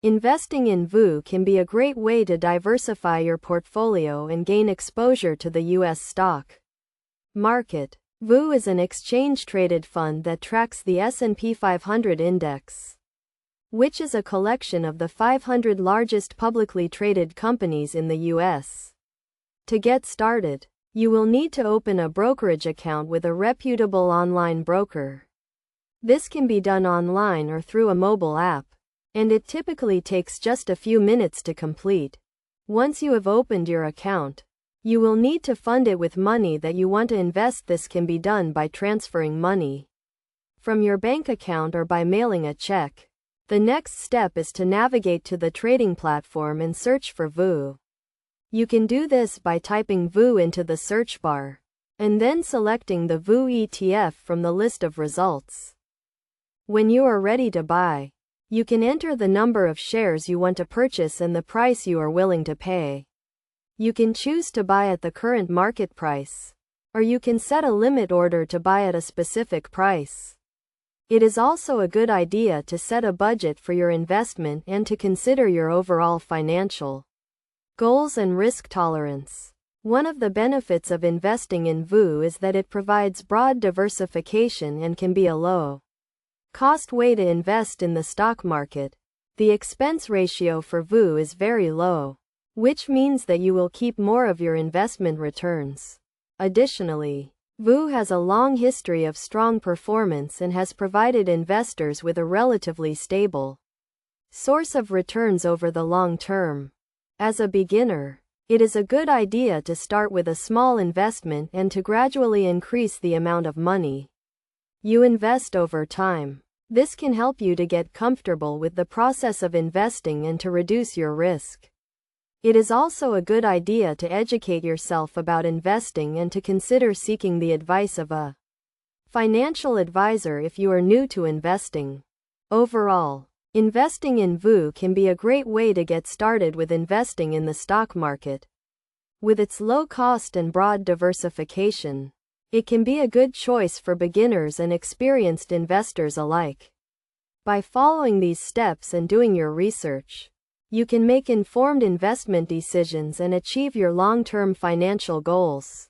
Investing in VOO can be a great way to diversify your portfolio and gain exposure to the U.S. stock market. VOO is an exchange-traded fund that tracks the S&P 500 index, which is a collection of the 500 largest publicly traded companies in the U.S. To get started, you will need to open a brokerage account with a reputable online broker. This can be done online or through a mobile app, and it typically takes just a few minutes to complete. Once you have opened your account, you will need to fund it with money that you want to invest. This can be done by transferring money from your bank account or by mailing a check. The next step is to navigate to the trading platform and search for VOO. You can do this by typing VOO into the search bar, and then selecting the VOO ETF from the list of results. When you are ready to buy, you can enter the number of shares you want to purchase and the price you are willing to pay. You can choose to buy at the current market price, or you can set a limit order to buy at a specific price. It is also a good idea to set a budget for your investment and to consider your overall financial goals and risk tolerance. One of the benefits of investing in VOO is that it provides broad diversification and can be a low-cost way to invest in the stock market. The expense ratio for VOO is very low, which means that you will keep more of your investment returns. Additionally, VOO has a long history of strong performance and has provided investors with a relatively stable source of returns over the long term. As a beginner, it is a good idea to start with a small investment and to gradually increase the amount of money you invest over time. This can help you to get comfortable with the process of investing and to reduce your risk. It is also a good idea to educate yourself about investing and to consider seeking the advice of a financial advisor if you are new to investing. Overall, investing in VOO can be a great way to get started with investing in the stock market. With its low cost and broad diversification, it can be a good choice for beginners and experienced investors alike. By following these steps and doing your research, you can make informed investment decisions and achieve your long-term financial goals.